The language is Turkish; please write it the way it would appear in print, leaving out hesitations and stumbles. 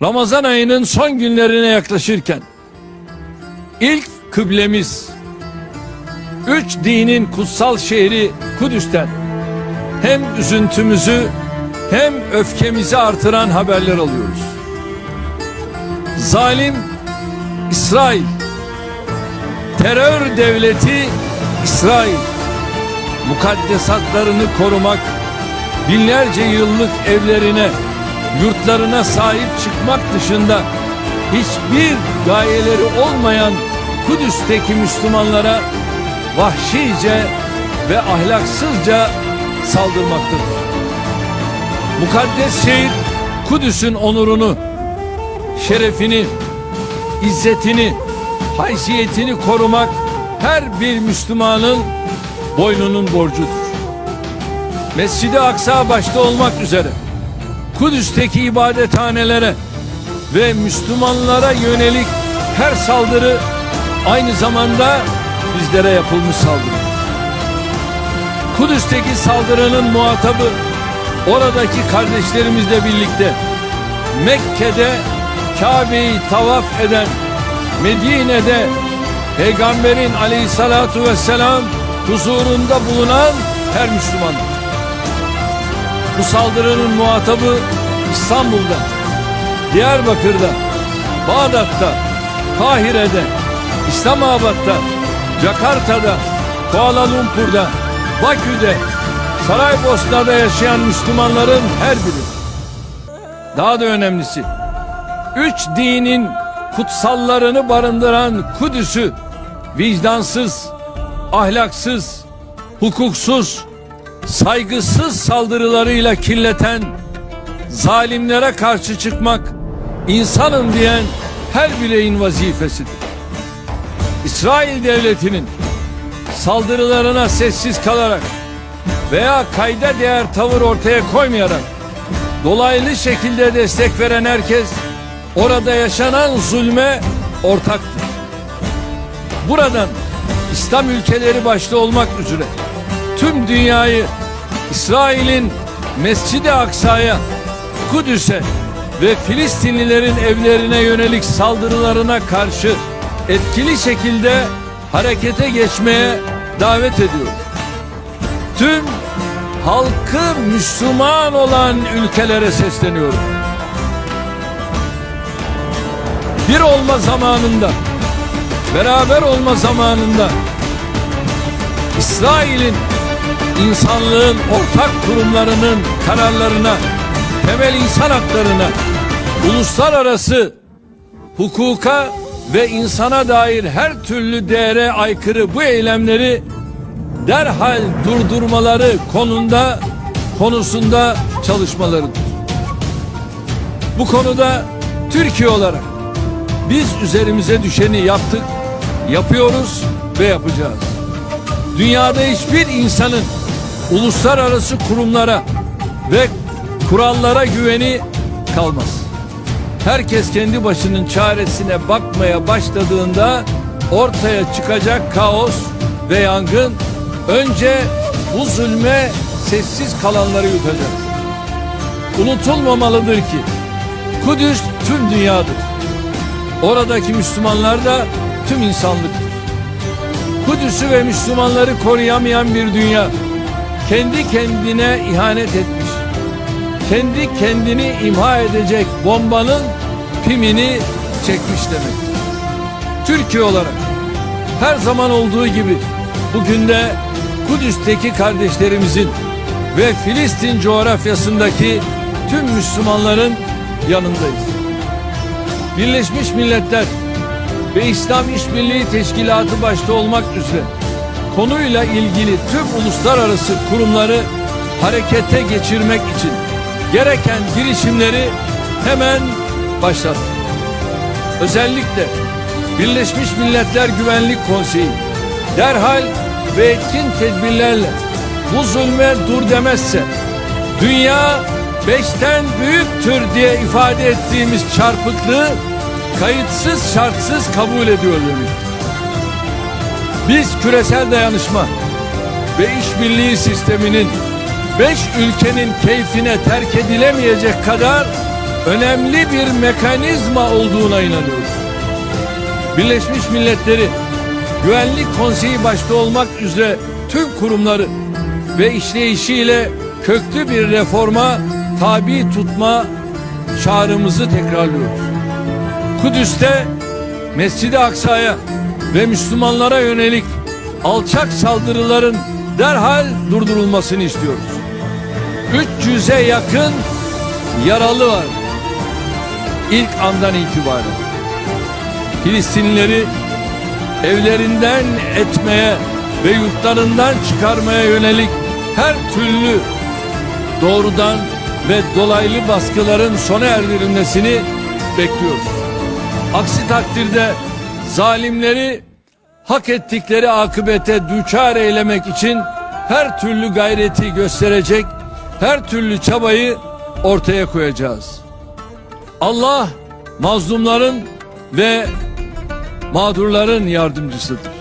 Ramazan ayının son günlerine yaklaşırken ilk kıblemiz, üç dinin kutsal şehri Kudüs'ten hem üzüntümüzü hem öfkemizi artıran haberler alıyoruz. Zalim İsrail, terör devleti İsrail, mukaddesatlarını korumak, binlerce yıllık evlerine, yurtlarına sahip çıkmak dışında hiçbir gayeleri olmayan Kudüs'teki Müslümanlara vahşice ve ahlaksızca saldırmaktadır. Mukaddes şehir Kudüs'ün onurunu, şerefini, izzetini, haysiyetini korumak her bir Müslümanın boynunun borcudur. Mescid-i Aksa başta olmak üzere Kudüs'teki ibadethanelere ve Müslümanlara yönelik her saldırı aynı zamanda bizlere yapılmış saldırı. Kudüs'teki saldırının muhatabı oradaki kardeşlerimizle birlikte Mekke'de Kabe'yi tavaf eden, Medine'de Peygamberin aleyhissalatu vesselam huzurunda bulunan her Müslümandır. Bu saldırının muhatabı İstanbul'da, Diyarbakır'da, Bağdat'ta, Kahire'de, İslamabad'da, Jakarta'da, Kuala Lumpur'da, Bakü'de, Saraybosna'da yaşayan Müslümanların her biri. Daha da önemlisi, üç dinin kutsallarını barındıran Kudüs'ü vicdansız, ahlaksız, hukuksuz, saygısız saldırılarıyla kirleten zalimlere karşı çıkmak insanım diyen her bireyin vazifesidir. İsrail devletinin saldırılarına sessiz kalarak veya kayda değer tavır ortaya koymayarak dolaylı şekilde destek veren herkes orada yaşanan zulme ortaktır. Buradan İslam ülkeleri başta olmak üzere tüm dünyayı İsrail'in Mescid-i Aksa'ya, Kudüs'e ve Filistinlilerin evlerine yönelik saldırılarına karşı etkili şekilde harekete geçmeye davet ediyor. Tüm halkı Müslüman olan ülkelere sesleniyorum. Bir olma zamanında, beraber olma zamanında İsrail'in insanlığın ortak kurumlarının kararlarına, temel insan haklarına, uluslararası hukuka ve insana dair her türlü değere aykırı bu eylemleri derhal durdurmaları konusunda çalışmalarıdır. Bu konuda Türkiye olarak biz üzerimize düşeni yaptık, yapıyoruz ve yapacağız. Dünyada hiçbir insanın uluslararası kurumlara ve kurallara güveni kalmaz. Herkes kendi başının çaresine bakmaya başladığında ortaya çıkacak kaos ve yangın önce bu zulme sessiz kalanları yutacak. Unutulmamalıdır ki Kudüs tüm dünyadır. Oradaki Müslümanlar da tüm insanlıktır. Kudüs'ü ve Müslümanları koruyamayan bir dünya kendi kendine ihanet etmiş, kendi kendini imha edecek bombanın pimini çekmiş demektir. Türkiye olarak her zaman olduğu gibi bugün de Kudüs'teki kardeşlerimizin ve Filistin coğrafyasındaki tüm Müslümanların yanındayız. Birleşmiş Milletler ve İslam İşbirliği Teşkilatı başta olmak üzere konuyla ilgili tüm uluslararası kurumları harekete geçirmek için gereken girişimleri hemen başlattı. Özellikle Birleşmiş Milletler Güvenlik Konseyi derhal ve etkin tedbirlerle bu zulme dur demezse dünya 5'ten büyüktür diye ifade ettiğimiz çarpıklığı kayıtsız şartsız kabul ediyor demektir. Biz küresel dayanışma ve işbirliği sisteminin 5 ülkenin keyfine terk edilemeyecek kadar önemli bir mekanizma olduğuna inanıyoruz. Birleşmiş Milletleri Güvenlik Konseyi başta olmak üzere tüm kurumları ve işleyişiyle köklü bir reforma tabi tutma çağrımızı tekrarlıyoruz. Kudüs'te Mescid-i Aksa'ya ve Müslümanlara yönelik alçak saldırıların derhal durdurulmasını istiyoruz. 300'e yakın yaralı var. İlk andan itibaren Filistinlileri evlerinden etmeye ve yurtlarından çıkarmaya yönelik her türlü doğrudan ve dolaylı baskıların sona erdirilmesini bekliyoruz. Aksi takdirde zalimleri hak ettikleri akıbete düçar eylemek için her türlü gayreti gösterecek, her türlü çabayı ortaya koyacağız. Allah mazlumların ve mağdurların yardımcısıdır.